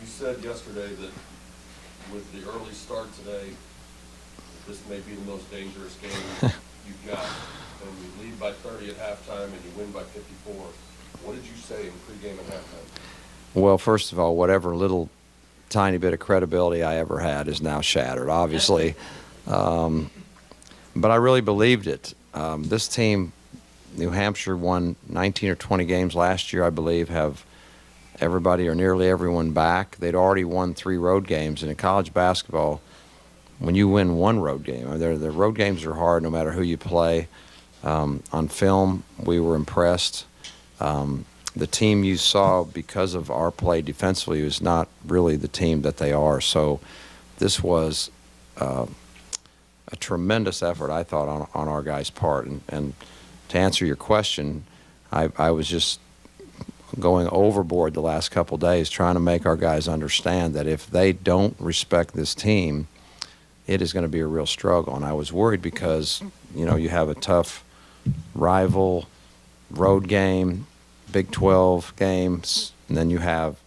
You said yesterday that with the early start today, this may be the most dangerous game you've got. And you lead by 30 at halftime and you win by 54. What did you say in pregame and halftime? Well, first of all, whatever little tiny bit of credibility I ever had is now shattered, obviously. But I really believed it. This team, New Hampshire, won 19 or 20 games last year, I believe, have everybody or nearly everyone back. They'd already won 3 road games. And in college basketball, when you win 1 road game, the road games are hard no matter who you play. On film, we were impressed. The team you saw, because of our play defensively, is not really the team that they are. So this was a tremendous effort, I thought, on our guys' part. And to answer your question, I was just going overboard the last couple days trying to make our guys understand that if they don't respect this team, it is going to be a real struggle. And I was worried because, you know, you have a tough rival road game, Big 12 games, and then you have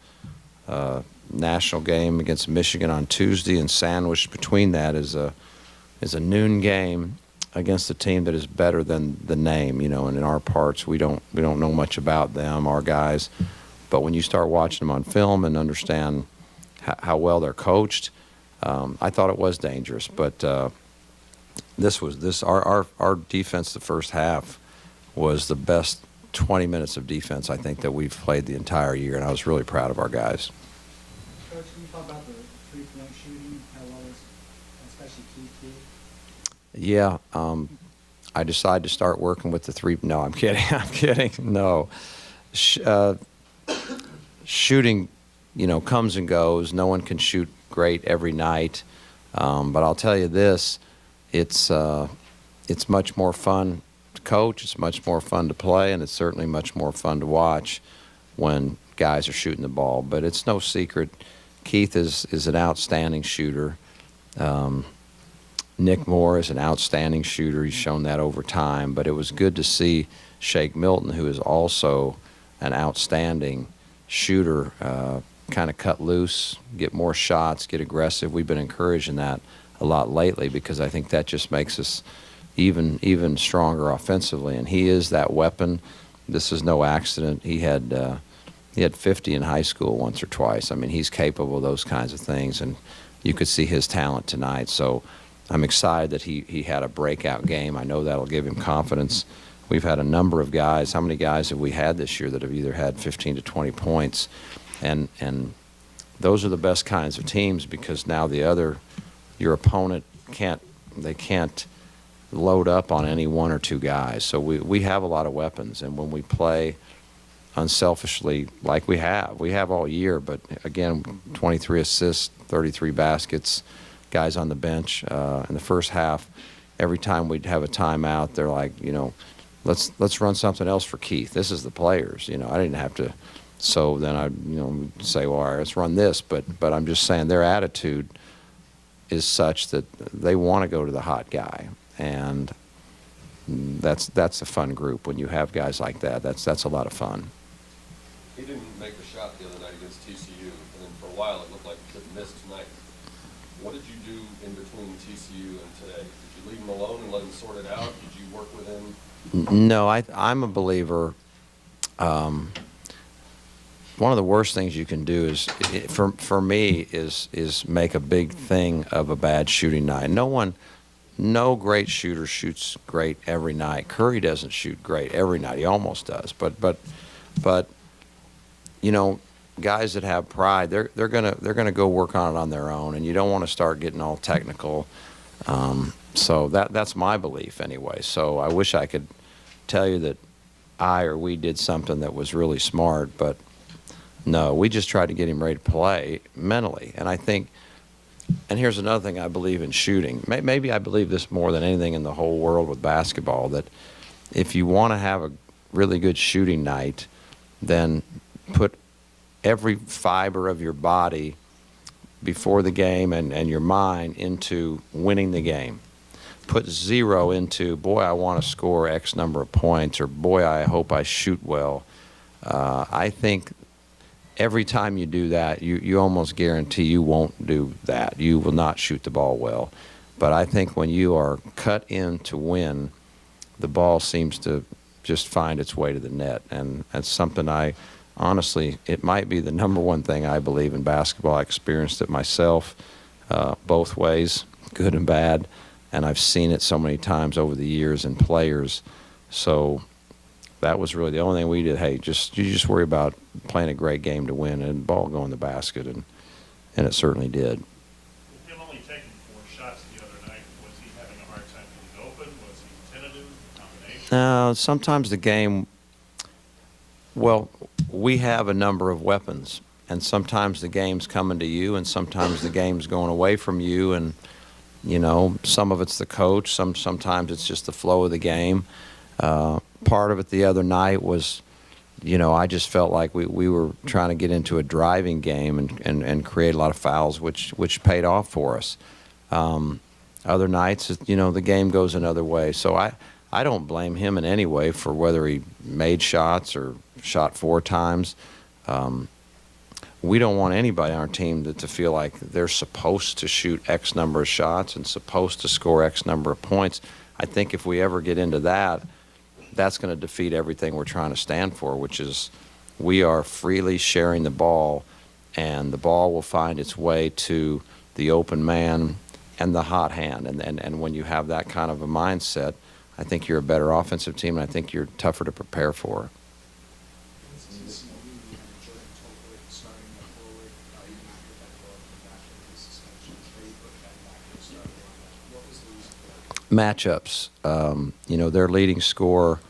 a national game against Michigan on Tuesday, and sandwiched between that is a noon game against a team that is better than the name, you know. And in our parts, we don't know much about them, our guys, but when you start watching them on film and understand how well they're coached, I thought it was dangerous. But our defense the first half was the best 20 minutes of defense I think that we've played the entire year, and I was really proud of our guys. Coach, can you talk about the three-point shooting, how well it's, especially Keith? Yeah, I decided to start working with the three. No, I'm kidding. I'm kidding. No, shooting, you know, comes and goes. No one can shoot great every night, but I'll tell you this: it's much more fun to coach. It's much more fun to play, and it's certainly much more fun to watch when guys are shooting the ball. But it's no secret, Keith is an outstanding shooter. Nick Moore is an outstanding shooter. He's shown that over time. But it was good to see Shake Milton, who is also an outstanding shooter, kind of cut loose, get more shots, get aggressive. We've been encouraging that a lot lately because I think that just makes us even stronger offensively. And he is that weapon. This is no accident. He had 50 in high school once or twice. I mean, he's capable of those kinds of things, and you could see his talent tonight. So I'm excited that he had a breakout game. I know that'll give him confidence. We've had a number of guys. How many guys have we had this year that have either had 15 to 20 points? And those are the best kinds of teams because now your opponent can't load up on any one or two guys. So we have a lot of weapons, and when we play unselfishly like we have all year, but again, 23 assists, 33 baskets, guys on the bench. In the first half, every time we'd have a timeout, they're like, you know, let's run something else for Keith. This is the players, you know. I didn't have to. So then I'd, you know, say, well, all right, let's run this. But I'm just saying their attitude is such that they want to go to the hot guy, and that's a fun group. When you have guys like that, that's a lot of fun. He didn't make a shot the other night against TCU, and then for a while it looked like he could miss tonight. What did you do in between TCU and today? Did you leave him alone and let him sort it out? Did you work with him? No, I'm a believer. One of the worst things you can do is, for me, is make a big thing of a bad shooting night. No great shooter shoots great every night. Curry doesn't shoot great every night. He almost does, but you know, guys that have pride, they're gonna go work on it on their own, and you don't want to start getting all technical. So that's my belief anyway. So I wish I could tell you that I or we did something that was really smart, but no, we just tried to get him ready to play mentally. And I think, and here's another thing I believe in shooting. Maybe I believe this more than anything in the whole world with basketball, that if you want to have a really good shooting night, then put every fiber of your body before the game and your mind into winning the game. Put zero into, boy, I want to score X number of points, or boy, I hope I shoot well. I think every time you do that, you almost guarantee you won't do that. You will not shoot the ball well. But I think when you are cut in to win, the ball seems to just find its way to the net. And that's something honestly, it might be the number one thing I believe in basketball. I experienced it myself, both ways, good and bad. And I've seen it so many times over the years in players. So that was really the only thing we did. Hey, you just worry about playing a great game to win and the ball go in the basket, and it certainly did. With him only taking 4 shots the other night, was he having a hard time getting open? Was he tentative? Combination? Sometimes the game, well, we have a number of weapons, and sometimes the game's coming to you, and sometimes the game's going away from you, and some of it's the coach, sometimes it's just the flow of the game. Part of it the other night was, I just felt like we were trying to get into a driving game and create a lot of fouls, which paid off for us. Other nights, the game goes another way. So I don't blame him in any way for whether he made shots or shot 4 times. We don't want anybody on our team to feel like they're supposed to shoot X number of shots and supposed to score X number of points. I think if we ever get into that, that's going to defeat everything we're trying to stand for, which is we are freely sharing the ball, and the ball will find its way to the open man and the hot hand. And when you have that kind of a mindset, I think you're a better offensive team, and I think you're tougher to prepare for. Matchups. Their leading scorer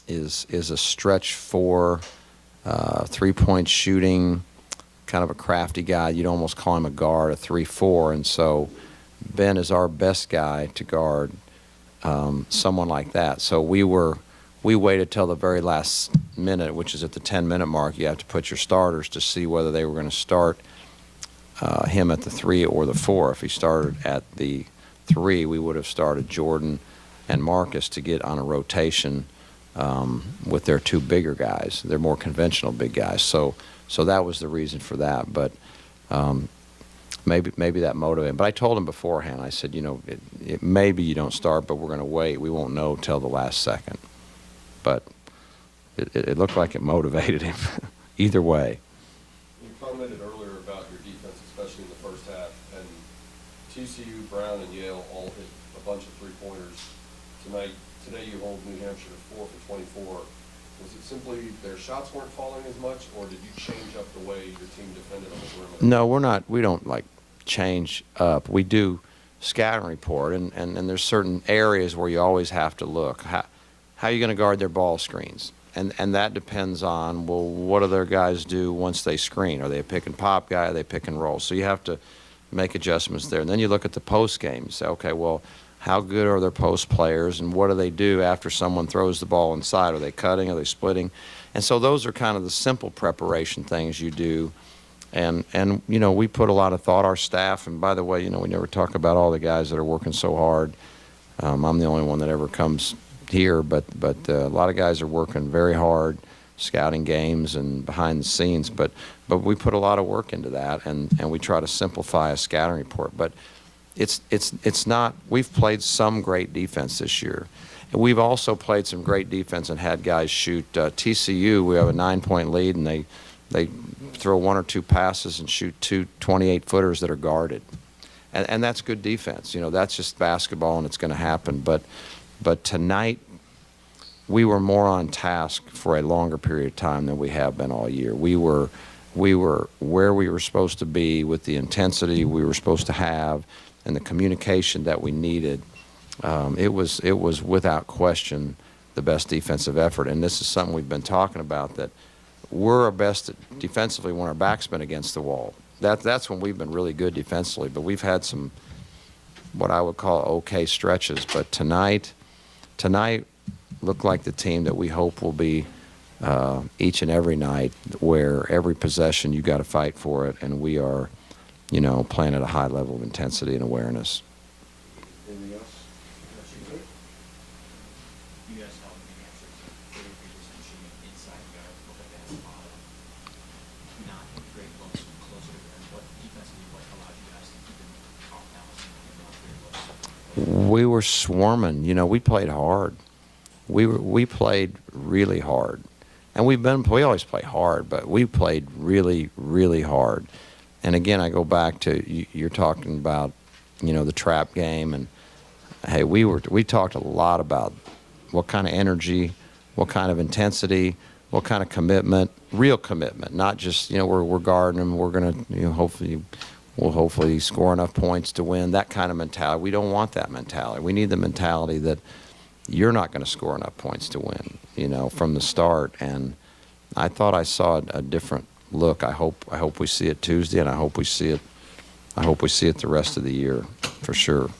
is a stretch 4, 3-point shooting, kind of a crafty guy. You'd almost call him a guard, a 3-4. And so Ben is our best guy to guard someone like that. So we waited till the very last minute, which is at the 10-minute mark. You have to put your starters to see whether they were going to start him at the 3 or the 4. If he started at the 3, we would have started Jordan and Marcus to get on a rotation with their 2 bigger guys. They're more conventional big guys. So that was the reason for that. But maybe that motivated him. But I told him beforehand, I said, maybe you don't start, but we're going to wait. We won't know till the last second. But it looked like it motivated him either way. You commented earlier about your defense, especially in the first half, and TCU, Brown, and Yale all hit a bunch of 3-pointers today you hold New Hampshire to 4 for 24. Was it simply their shots weren't falling as much, or did you change up the way your team defended on the perimeter? No, we don't change up. We do scouting report, and there's certain areas where you always have to look. How are you going to guard their ball screens? And that depends on, well, what do their guys do once they screen? Are they a pick and pop guy? Are they pick and roll? So you have to make adjustments there. And then you look at the post game. You say, okay, well, how good are their post players, and what do they do after someone throws the ball inside? Are they cutting? Are they splitting? And so those are kind of the simple preparation things you do. And we put a lot of thought, our staff, and by the way, we never talk about all the guys that are working so hard. I'm the only one that ever comes here, but a lot of guys are working very hard, scouting games and behind the scenes. But we put a lot of work into that, and we try to simplify a scouting report. But it's not. We've played some great defense this year. And we've also played some great defense and had guys shoot. TCU, we have a 9-point lead, and they throw 1 or 2 passes and shoot 2 28-footers that are guarded. And that's good defense. That's just basketball, and it's going to happen. But tonight, we were more on task for a longer period of time than we have been all year. We were where we were supposed to be with the intensity we were supposed to have and the communication that we needed. It was without question the best defensive effort. And this is something we've been talking about, that we're our best defensively when our back's been against the wall. That's when we've been really good defensively. But we've had some what I would call okay stretches. But tonight looked like the team that we hope will be each and every night, where every possession you got to fight for it, and we are, playing at a high level of intensity and awareness. Anything else? You guys held New Hampshire to 33% shooting inside guard. Look at that spot. We were swarming. You know, we played hard. We played really hard, and we always play hard, but we played really, really hard. And again, I go back to you're talking about, you know, the trap game, and hey, we talked a lot about what kind of energy, what kind of intensity, what kind of commitment, real commitment, not just, you know, we're guarding them, we're gonna, you know, we'll hopefully score enough points to win. That kind of mentality. We don't want that mentality. We need the mentality that you're not going to score enough points to win, you know, from the start. And I thought I saw a different look. I hope we see it Tuesday, and I hope we see it the rest of the year for sure. It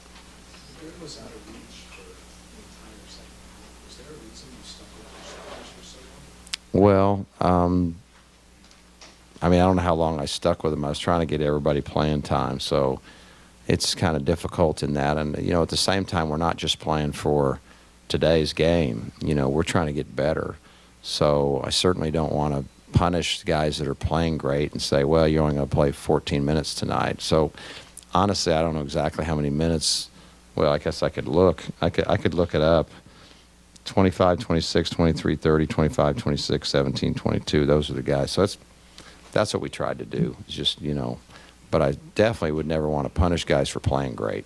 was out of reach for the entire second half. Was there a reason you stuck with the starters for so long? Well, I mean, I don't know how long I stuck with them. I was trying to get everybody playing time, so it's kind of difficult in that. And, you know, at the same time, we're not just playing for today's game. You know, we're trying to get better. So I certainly don't want to punish guys that are playing great and say, well, you're only going to play 14 minutes tonight. So honestly, I don't know exactly how many minutes. Well, I guess I could look. I could look it up. 25, 26, 23, 30, 25, 26, 17, 22. Those are the guys. So that's what we tried to do. It's just, you know, but I definitely would never want to punish guys for playing great.